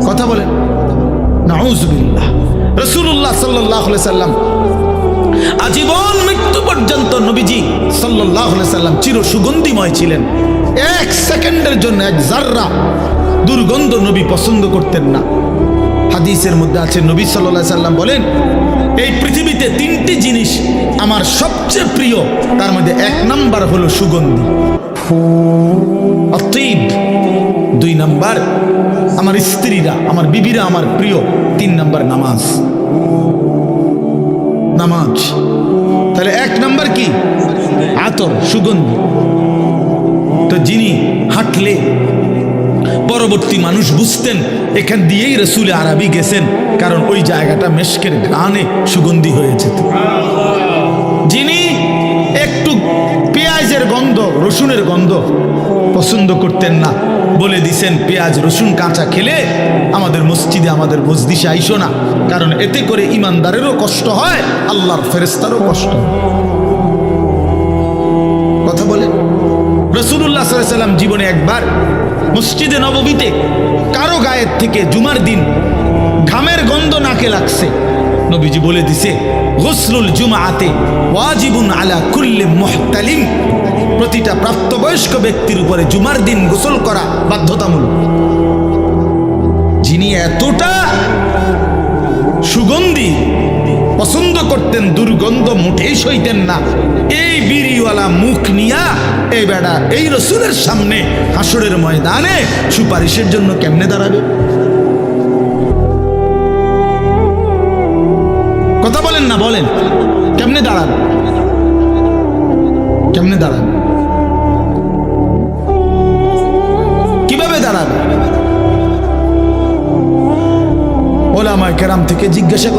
কথা বলেন। নাউযুবিল্লাহ। রাসূলুল্লাহ সাল্লাল্লাহু আলাইহি সাল্লাম আজীবন মৃত্যু পর্যন্ত নবীজি সাল্লাল্লাহু আলাইহি সাল্লাম চির সুগন্ধিময় ছিলেন। 1 সেকেন্ডের জন্য 1 জাররা দুর্গন্ধ নবী পছন্দ করতেন না। হাদিসের মধ্যে আছে নবী সাল্লাল্লাহু আলাইহি সাল্লাম বলেন, এই পৃথিবীতে 3টি জিনিস আমার সবচেয়ে প্রিয়, তার মধ্যে 1 নাম্বার হলো সুগন্ধি, অতএব 2 নাম্বার আমার স্ত্রীরা, আমার বিবিরা আমার প্রিয়, 3 নাম্বার নামাজ। নামাজ। তাহলে 1 নাম্বার কি? আতর, সুগন্ধি। তো যিনি হাঁটলে পরবর্তী মানুষ বুঝতেন এখান দিয়েই রসুল আরবি গেছেন, কারণ ওই জায়গাটা মেশকের ঘ্রাণে সুগন্ধি হয়ে যেত। যিনি একটু পেঁয়াজের গন্ধ, রসুনের গন্ধ পছন্দ করতেন না, বলে দিছেন পেঁয়াজ রসুন কাঁচা খেলে আমাদের মসজিদে, আমাদের মজলিসে আইসো না, কারণ এতে করে ইমানদারেরও কষ্ট হয়, আল্লাহর ফেরেশতারও কষ্ট হয়। কথা বলে। রাসূলুল্লাহ সাল্লাল্লাহু আলাইহি ওয়াসাল্লাম জীবনে একবার মসজিদে নববীতে কারো গায়ের থেকে জুমার দিন ঘামের গন্ধ নাকে লাগছে, নবীজি বলে দিছে গুসলুল জুমআতে ওয়াজিবুন আলা কুল্লি মুহতালিম, প্রতিটা প্রাপ্তবয়স্ক ব্যক্তির উপরে জুমার দিন গোসল করা বাধ্যতামূলক। যিনি এতটা সুগন্ধি পছন্দ করতেন, দুর্গন্ধ মুঠেই সইতেন না, এই বিড়িওয়ালা মুখ নিয়া এই বেড়া এই রসুলের সামনে হাসরের ময়দানে সুপারিশের জন্য কেমনে দাঁড়াবে?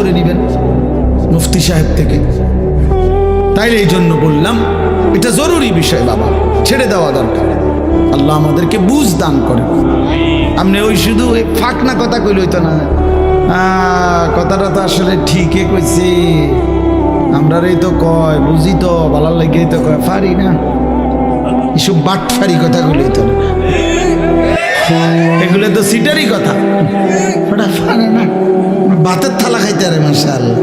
করে নেবেন মুফতি সাহেব থেকে। তাইলে এই জন্য বললাম এটা জরুরি বিষয় বাবা, ছেড়ে দেওয়া দরকার। আল্লাহ আমাদেরকে বুঝ দান করে। আপনি ওই শুধু ওই ফাঁকনা কথা কইল হইতো না, কথাটা তো আসলে ঠিকই কইছি, আমরা এই তো কয় বুঝি তো ভালো লাগে তো কয় পারি না, এসব বাটফারি কথা গুলো হইতো না, এগুলো তো সিটারই কথা। ওটা পারে না, ভাতের থালা খাইতে আরে মাশাআল্লাহ,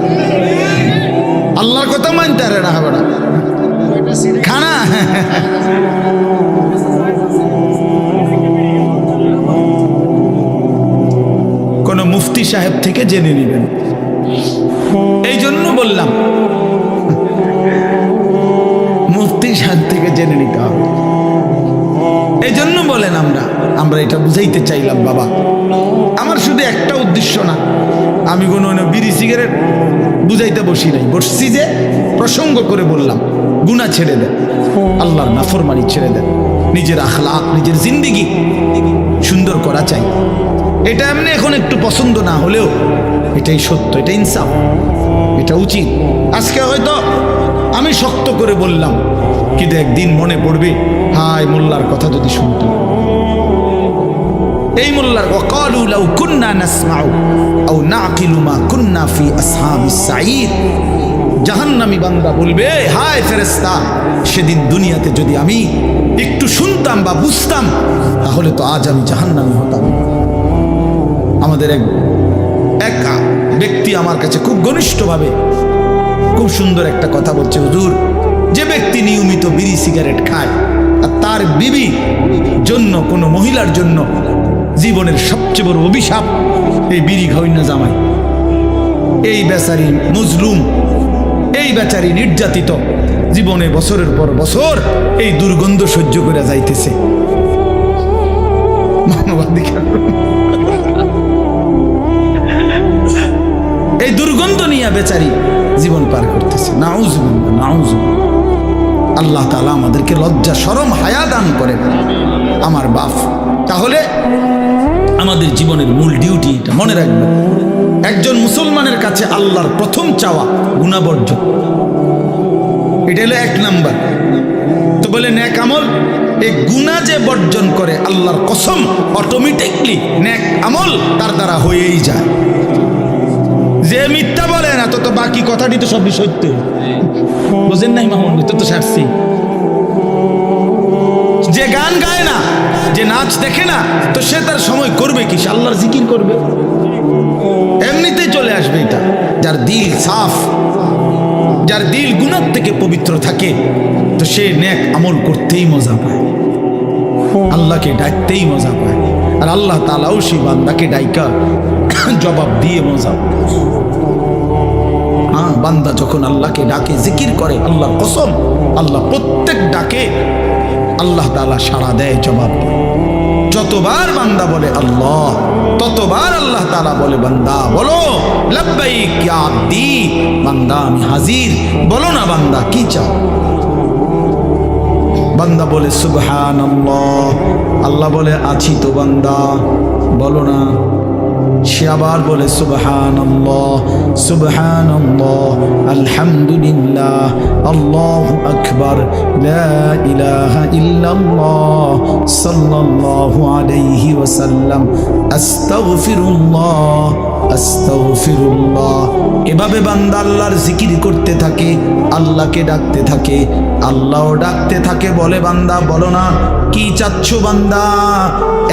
আল্লাহর কথা মানতে আরে না বেটা খানা। কোন মুফতি সাহেব থেকে জেনে নেবেন। এই জন্য বললাম মুফতি সাহেব থেকে জেনে নিতে হবে। এই জন্য বলেন আমরা এটা বুঝাইতে চাইলাম বাবা। আমার শুধু একটা উদ্দেশ্য না, আমি কোনো বিড়ি সিগারেট বুঝাইতে বসি নাই, বসছি যে প্রসঙ্গ করে বললাম গুনাহ ছেড়ে দেন, আল্লাহর নাফরমানি ছেড়ে দেন, নিজের আখলাক নিজের জিন্দেগি সুন্দর করা চাই। এটা এমনি এখন একটু পছন্দ না হলেও এটাই সত্য, এটা ইনসাফ, এটা উচিত। আজকে হয়তো আমি শক্ত করে বললাম, কিন্তু একদিন মনে পড়বে হায় মোল্লার কথা যদি শুনতাম। এই মোল্লার ওয়াকালু লাউ কুন্না নাসমাউ আও নাকিলু মা কুন্না ফি আসহাবিস সাঈদ, জাহান্নামী বান্দা বলবে হায় ফেরেশতা, সেদিন দুনিয়াতে যদি আমি একটু শুনতাম বা বুঝতাম তাহলে তো আজ আমি জাহান্নামী হতাম। আমাদের এক ব্যক্তি আমার কাছে খুব ঘনিষ্ঠভাবে খুব সুন্দর একটা কথা বলছে, হুজুর, যে ব্যক্তি নিয়মিত বিড়ি সিগারেট খায় আর তার বিবি জন্য কোনো মহিলার জন্য জীবনের সবচেয়ে বড় অভিশাপ এই বিড়ি খাওয়াই না জামাই। এই বেচারি মজলুম, এই বেচারি নির্যাতিত, জীবনে বছরের পর বছর এই দুর্গন্ধ সহ্য করে যাইতেছে। মানবাধিকার এই দুর্গন্ধ নিয়ে বেচারি জীবন পার করতেছে। নাউজুবিল্লাহ, নাউজুবিল্লাহ। আল্লাহ তাআলা আমাদেরকে লজ্জা শরম হায়া দান করেন আমার বাপ। তাহলে আমাদের জীবনের মূল ডিউটি এটা মনে রাখবেন। একজন মুসলমানের কাছে আল্লাহর প্রথম চাওয়া গুনাহ বর্জন, এটা হলো 1 নাম্বার। তো বলে নেক আমল, এই গুনাহ যে বর্জন করে আল্লাহর কসম অটোমেটিকলি নেক আমল তার দ্বারা হয়েই যায়। যে মিথ্যা বলে না তো বাকি কথাটি তো সবই সত্য, বুঝেন নাই মামুন? তো সারছি। যে গান গায় না, যে নাচ দেখে না, তো সে তার সময় করবে কি? সে আল্লাহর জিকির করবে, এমনিতেই চলে আসবে এটা। যার দিল সাফ, যার দিল গুনাহ থেকে পবিত্র থাকে, তো সে নেক আমল করতেই মজা পায়, আল্লাহকে ডাকতেই মজা পায়। আর আল্লাহ তাআলাও সেই বান্দাকে ডাইকা জবাব দিয়ে মজা পায়। হ্যাঁ, বান্দা যখন আল্লাহকে ডাকে, জিকির করে, আল্লাহর কসম আল্লাহ প্রত্যেক ডাকে আল্লাহ তাআলা সাড়া দেয়, জবাব দেয়। যতবার বান্দা বলে আল্লাহ, ততবার আল্লাহ তাআলা বলে বান্দা বলো লাব্বাইক ইয়া আব্দি, বান্দা আমি হাজির, বলো না বান্দা কি চাও। বান্দা বলে সুবহানাল্লাহ, আল্লাহ বলে আছি তো বান্দা, বলো না। সে আবার বলে সুবহানাল্লাহ, সুবহানাল্লাহ, আলহামদুলিল্লাহ, আল্লাহু আকবার, লা ইলাহা ইল্লাল্লাহ, সাল্লাল্লাহু আলাইহি ওয়াসাল্লাম, আস্তাগফিরুল্লাহ, আস্তাগফিরুল্লাহ। এভাবে বান্দা আল্লাহর জিকির করতে থাকে, আল্লাহকে ডাকতে থাকে, আল্লাহও ডাকতে থাকে। বলে বান্দা বলো না কি চাচ্ছ বান্দা।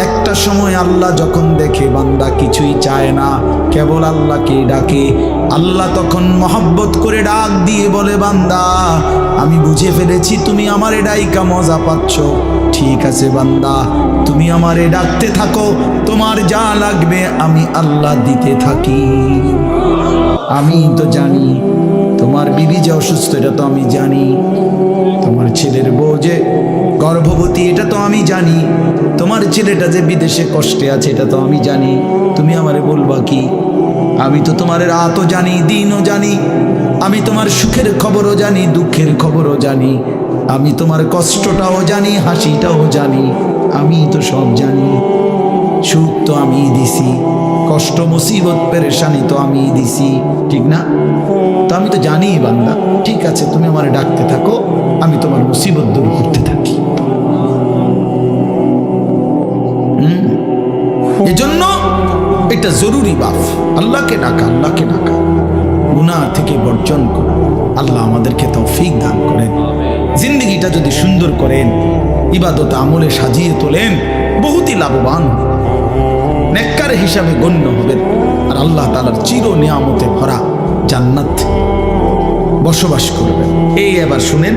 একটা সময় আল্লাহ যখন দেখে বান্দা কিছুই চায় না, কেবল আল্লাহকে ডাকে, আল্লাহ তখন মহব্বত করে ডাক দিয়ে বলে বান্দা আমি বুঝে ফেলেছি তুমি আমারে ডাইকা মজা পাচ্ছ, ঠিক আছে বান্দা তুমি আমারে ডাকতে থাকো, তোমার যা লাগবে আমি আল্লাহ দিতে থাকি। আমি তো জানি তোমার বিবি যে অসুস্থ, এটা তো আমি জানি। তোমার ছেলের বউ যে গর্ভবতী, এটা তো আমি জানি। তোমার ছেলেটা যে বিদেশে কষ্টে আছে, এটা তো আমি জানি। তুমি আমারে বলবা কি? আমি তো তোমার রাতও জানি, দিনও জানি। আমি তোমার সুখের খবরও জানি, দুঃখের খবরও জানি। আমি তোমার কষ্টটাও জানি, হাসিটাও জানি। আমি তো সব জানি। সুখ তো আমি দিছি, কষ্ট মুসিবত পেরেশানি তো আমি দিছি, ঠিক না? তো আমি তো জানি বান্দা, ঠিক আছে তুমি আমার ডাকতে থাকো, আমি তোমার মুসিবত দূর করতে থাকি। এজন্য এটা জরুরি বাপ, আল্লাহকে ডাকা, আল্লাহকে ডাকা, গুনাহ থেকে বর্জন করা। আল্লাহ আমাদেরকে তৌফিক দান করেন। জিন্দগিটা যদি সুন্দর করেন, ইবাদত আমলে সাজিয়ে তোলেন, বহুতই লাভবান, নেককার হিসাবে গণ্য হবেন, আর আল্লাহ তাআলার চির নিয়ামতে ভরা জান্নাত বসবাস করবেন। এই এবার শুনেন,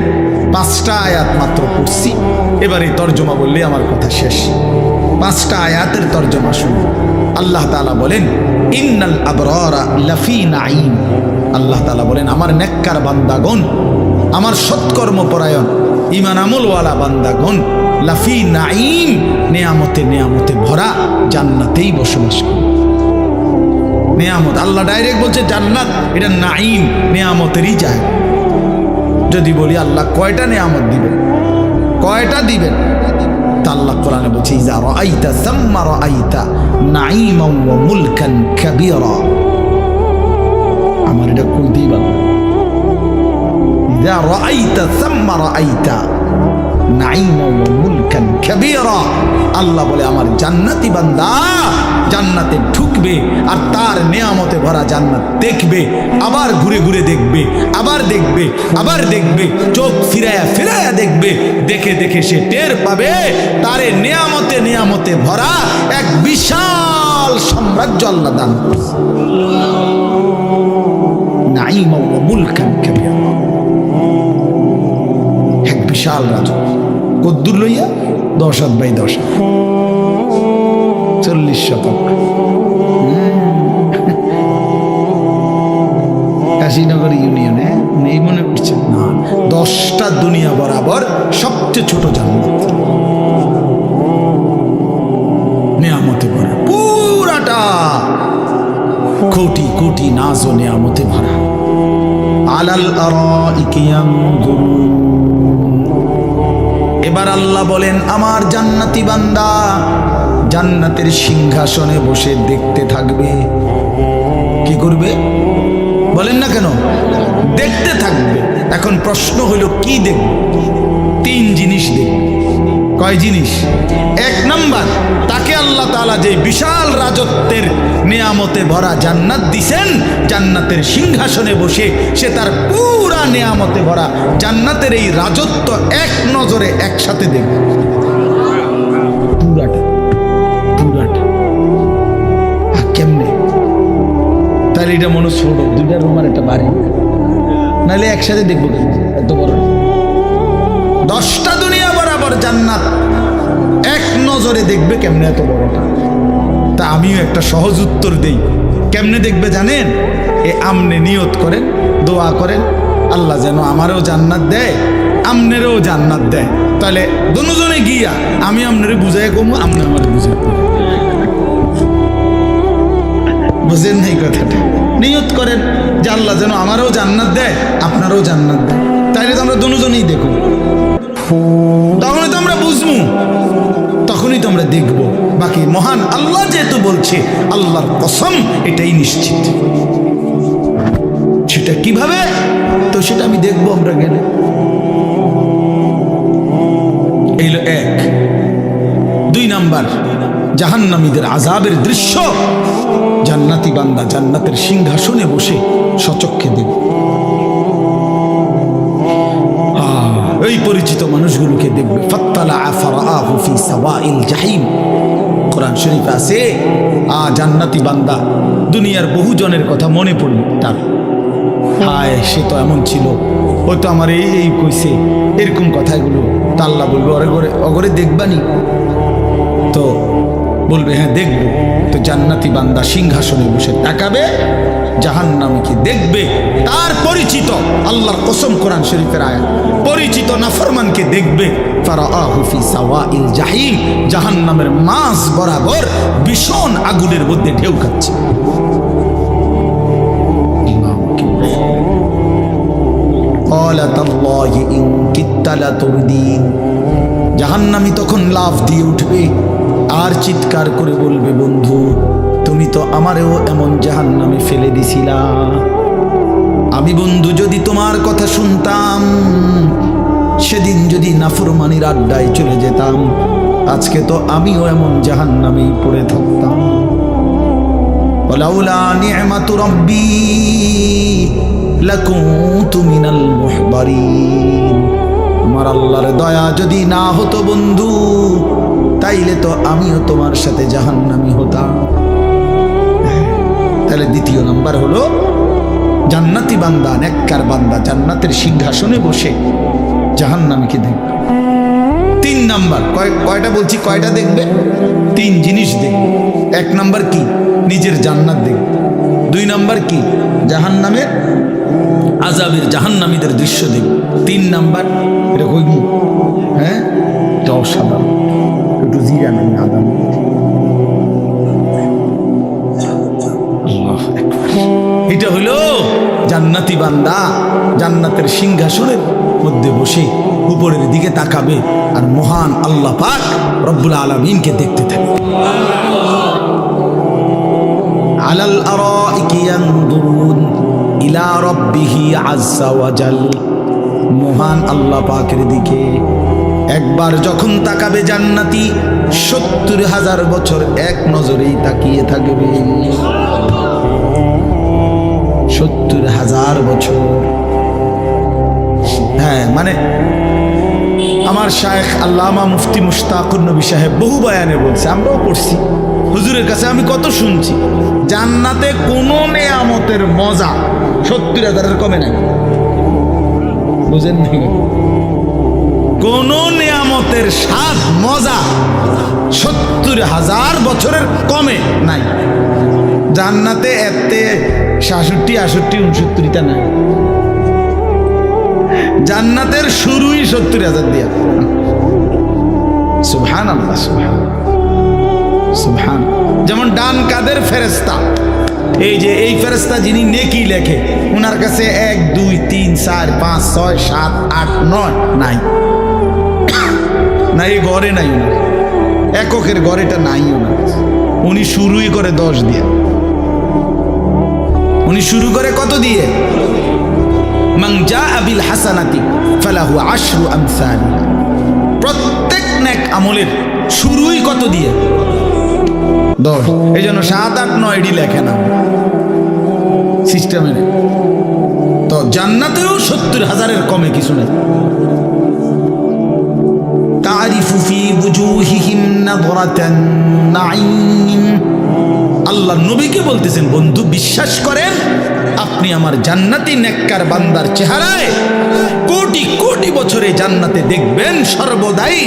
5টা আয়াত মাত্র পড়ছি, এবার এই তর্জমা বললে আমার কথা শেষ। 5টা আয়াতের তর্জমা শুনুন। আল্লাহ তাআলা বলেন, ইন্নাল আবরারা লাফি নাঈম। আল্লাহ তাআলা বলেন, আমার নেককার বান্দাগণ, আমার সৎকর্ম পরায়ণ ঈমান আমলওয়ালা বান্দাগণ লাফি নাঈম, নিয়ামতে নিয়ামতে ভরা জান্নাতেই বসবাস করে। নিয়ামত, আল্লাহ ডাইরেক্ট বলছে জান্নাত, এটা নাঈম, নিয়ামতেরই যায়। যদি বলি আল্লাহ কয়টা নিয়ামত দিবেন, কয়টা দিবেন, তা আল্লাহ কোরআনে বলছে, ইজা রাআইতা সাম্মা রাআইতা নাঈমান ওয়া মুলকান কাবীরা। আমার এটা কই দিই বাবা, ইজা রাআইতা সাম্মা রাআইতা নাঈমান ওয়া মুলকান কাবীরা। আল্লাহ বলে আমার জান্নাতি বান্দা জান্নাতে ঢুকবে আর তার নিয়ামতে ভরা জান্নাত দেখবে, আবার ঘুরে ঘুরে দেখবে, আবার দেখবে, আবার দেখবে, চোখ ফিরায়া ফিরায়া দেখবে, দেখে দেখে সে টের পাবে তারে নিয়ামতে নিয়ামতে ভরা এক বিশাল সাম্রাজ্য আল্লাহ দান করছে। নাঈমা ওয়া মুলকান কাবীরা, এক বিশাল রাজত্ব। কদ্দুর লইয়া 10 হাত বাই 10 হাত, 40 শতক। কাশীনগর ইউনিয়নে নেই মনে করছেন না, 10টা দুনিয়া বরাবর সবচেয়ে ছোট জান্নাত, নিয়ামতে ভরা পুরাটা, কোটি কোটি নাজ ও নিয়ামতে ভরা। আলাল আরাইকি ইয়ানজুরুন। এবার আল্লাহ বলেন, আমার জান্নাতি বান্দা জান্নাতের সিংহাসনে বসে দেখতে থাকবে। কি করবে বলেন না কেন? দেখতে থাকবে। এখন প্রশ্ন হইল কি দেখবে? 3 জিনিস দেখবে। কয় জিনিস? 1 নাম্বার, তাকে আল্লাহ তাআলা যে বিশাল রাজত্বের নিয়ামতে ভরা জান্নাত দিছেন, জান্নাতের সিংহাসনে বসে সে তার পুরা নিয়ামতে ভরা জান্নাতের এই রাজত্ব এক নজরে একসাথে দেখবে, পুরাটা পুরাটা। কেমনে? তাহলে এটা মনে ছোট, 2টা রুম আর একটা বাড়ি, নাহলে একসাথে দেখবো এত বড়। 10টা দুনিয়া বরাবর জান্নাত এক নজরে দেখবে, কেমনে এত বড়টা? তা আমিও একটা সহজ উত্তর দেই। কেমনে দেখবে জানেন? আমনে নিয়ত করেন, দোয়া করেন, আল্লাহ যেন আমারও জান্নাত দেয়, আমনেরও জান্নাত দেয়। তাহলে দুজনে গিয়া আমি আমনেরে বুঝাই কমু, আমনে আমার বুঝাই। বুঝেন নাই কথাটা? নিয়ত করেন যে আল্লাহ যেন আমারও জান্নাত দেয়, আপনারও জান্নাত দেয়। তাইলে তো আমরা দুজনেই দেখব, তখনই তো আমরা বুঝবো, তখনই তো আমরা দেখব। বাকি মহান আল্লাহ যেহেতু বলছে, আল্লাহর কসম এটাই নিশ্চিত। সেটা কিভাবে? তো সেটা আমি দেখবো আমরা গেলে। এইলো 1। 2 নাম্বার, জাহান্নামীদের আযাবের দৃশ্য জান্নাতি বান্দা জান্নাতের সিংহাসনে বসে সচক্ষে দেখবে। এই পরিচিত মানুষগুলোকে দেখবে। ফাত্তালা ফারাআহু ফি সাওয়াইল জাহিম। কোরআন শরীফে আছে, জান্নাতি বান্দা দুনিয়ার বহু জনের কথা মনে পড়বে তার। হায়, সে তো এমন ছিল, হয়তো আমার এই কইছে, এরকম কথাগুলো। তা আল্লাহ বলবে, অগরে দেখবানি? তো বলবে হ্যাঁ দেখবো। তো জান্নাতি বান্দা সিংহাসনে বসে তাকাবে, জাহান্নামীকে দেখবে। তার পরিচিত, আল্লাহর কসম, কোরআন শরীফের আয়াত, পরিচিত নাফরমানকে দেখবে। ফারাআহু ফি সাওয়াইল জাহিম, জাহান্নামের মাঝ বরাবর ভীষণ আগুনের মধ্যে ঢেউ খাচ্ছে। ক্বালা তাল্লাহি ইন কিত্তা লাতুরদিন। জাহান্নামী তখন লাফ দিয়ে উঠবে আর চিৎকার করে বলবে, বন্ধু তুমি তো আমারেও এমন জাহান্নামে ফেলে দিছিলা। আমি বন্ধু যদি তোমার কথা শুনতাম, সেদিন যদি নাফরমানির আড্ডায় চলে যেতাম, আজকে তো আমিও এমন জাহান্নামেই পড়ে থাকতাম। ওয়ালাউলা নি'মাতু রাব্বি লাকুনতু মিনাল মুহদারিন। আমার আল্লাহর দয়া যদি না হতো বন্ধু, তাইলে তো আমিও তোমার সাথে জাহান্নামী হতাম। তাহলে দ্বিতীয় নাম্বার হলো জান্নাতি বান্দা, নেককার বান্দা জান্নাতের সিংহাসনে বসে জাহান্নামীকে দেখবে। তিন নাম্বার, কয়টা বলছি, কয়টা দেখবে? তিন জিনিস দেখবে। এক নাম্বার কি? নিজের জান্নাত দেখবে। দুই নাম্বার কি? জাহান্নামের আযাবের, জাহান্নামীদের দৃশ্য দেখবে। তিন নাম্বার, এটা কই গু, হ্যাঁ এটা অসাধারণ, একটু জিরা নেই আদান। এটা হইল জান্নাতি বান্দা জান্নাতের সিংহাসনের মধ্যে বসে উপরের দিকে তাকাবে আর মহান আল্লাহ পাক রব্বুল আলামিনকে দেখতে থাকবে। আলাল আরাইকি ইয়ানদুরুন ইলা রাব্বিহি আযজা ওয়া জাল। মহান আল্লাহ পাকের দিকে একবার যখন তাকাবে জান্নাতি, ৭০,০০০ বছর এক নজরেই তাকিয়ে থাকবে। ৭০,০০০ বছর। হ্যাঁ, মানে আমার শায়েখ আল্লামা মুফতি মুশতাকুর নবী সাহেব বহু বয়ানে বলছে, আমরাও পড়ছি, হুজুরের কাছে আমি কত শুনছি, জান্নাতে কোনো নেয়ামতের মজা ৭০,০০০-এর কমে নাই। বুঝেন নাই? কোন নেয়ামতের স্বাদ মজা ৭০,০০০ বছরের কমে নাই। জান্নাতে এতে ৬৭, ৬৮, ৬৯টা নাই। জান্নাতের শুরুই ৭০,০০০ দিয়া। সুবহানাল্লাহ, সুবহান। যেমন ডান কাদের ফেরেশতা, এই যে এই ফেরেশতা যিনি নেকি লেখে, ওনার কাছে ১, ২, ৩, ৪, ৫, ৬, ৭, ৮, ৯ নাই। না, এই ঘরে নাই ওনার, এককের ঘরেটা নাই ওনার। উনি শুরুই করে ১০ দিয়ে। উনি শুরু করে কত দিয়ে? মান জাআ বিল হাসানাতি ফালাহু আশরু আমসালিহা। প্রত্যেক নেক আমলের শুরুই কত দিয়ে? ১০। এই জন্য ৭, ৮, ৯ লেখে না সিস্টেমে। তো জান্নাতেও ৭০,০০০-এর কমে কিছু নেই। তারিফু ফি বুজুহিহিম নাযরাতান নাঈম। আল্লাহ নবীকে বলতেছেন, বন্ধু বিশ্বাস করেন, আপনি আমার জান্নাতি নেককার বান্দার চেহারায় কোটি কোটি বছরে জান্নাতে দেখবেন সর্বদাই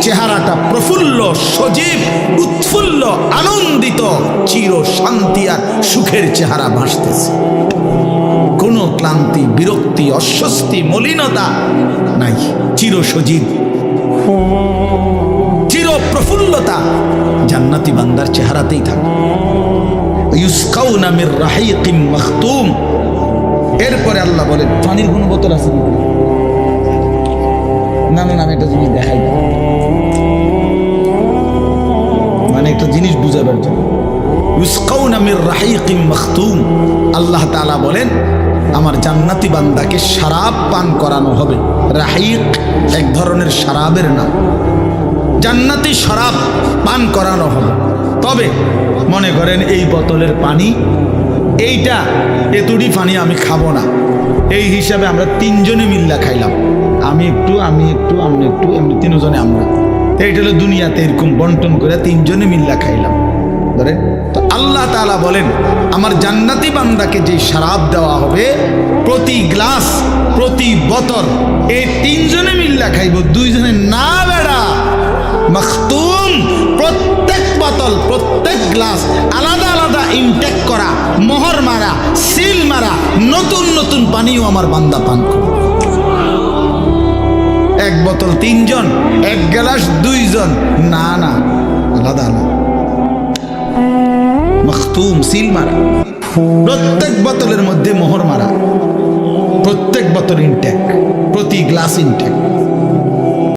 চেহারাটা প্রফুল্ল, সজীব, উৎফুল্ল, আনন্দিত, চির শান্তি আর সুখের চেহারা ভাসতেছে। কোনো ক্লান্তি, বিরক্তি, অস্বস্তি, মলিনতা নাই। চির সজীব, চির প্রফুল্লতা জান্নাতি বান্দার চেহারাতেই থাকে। ইউসকাউনা মির রাহিকিম মাখতুম। এরপরে আল্লাহ বলেন, পানির কোন বোতল আছে না? না, আমি একটা জিনিস দেখাই, মানে একটা জিনিস বুঝাবার জন্য। ইউসকাউনা মির রাহিকিম মাখতুম। আল্লাহ তাআলা বলেন, আমার জান্নাতি বান্দাকে শরাব পান করানো হবে। রাহিক এক ধরনের শরাবের নাম। জান্নাতি শরাব পান করানো হবে। তবে মনে করেন এই বোতলের পানি, এইটা এতটি পানি আমি খাবো না, এই হিসাবে আমরা তিনজনে মিল্লা খাইলাম, আমি একটু, আপনি একটু, এমনি তিনজনে আমরা। এইটা হলো দুনিয়াতে এরকম বন্টন করে তিনজনে মিল্লা খাইলাম। ধরেন তো আল্লাহ তাআলা বলেন, আমার জান্নাতি বান্দাকে যে শরাব দেওয়া হবে, প্রতি গ্লাস, প্রতি বোতল এই তিনজনে মিল্লা খাইব, দুইজনে না। বেড়া মাখতুম, প্রত্যেক বোতল, প্রত্যেক গ্লাস আলাদা আলাদা ইনটেক করা, মোহর মারা, সিল মারা, নতুন নতুন পানিও আমার বান্দা পান করে। এক বোতল তিনজন, এক গ্লাস দুইজন, না না, আলাদা আলাদা মাখতুম, সিল মারা। প্রত্যেক বোতলের মধ্যে মোহর মারা, প্রত্যেক বোতল ইনটেক, প্রতি গ্লাস ইনটেক।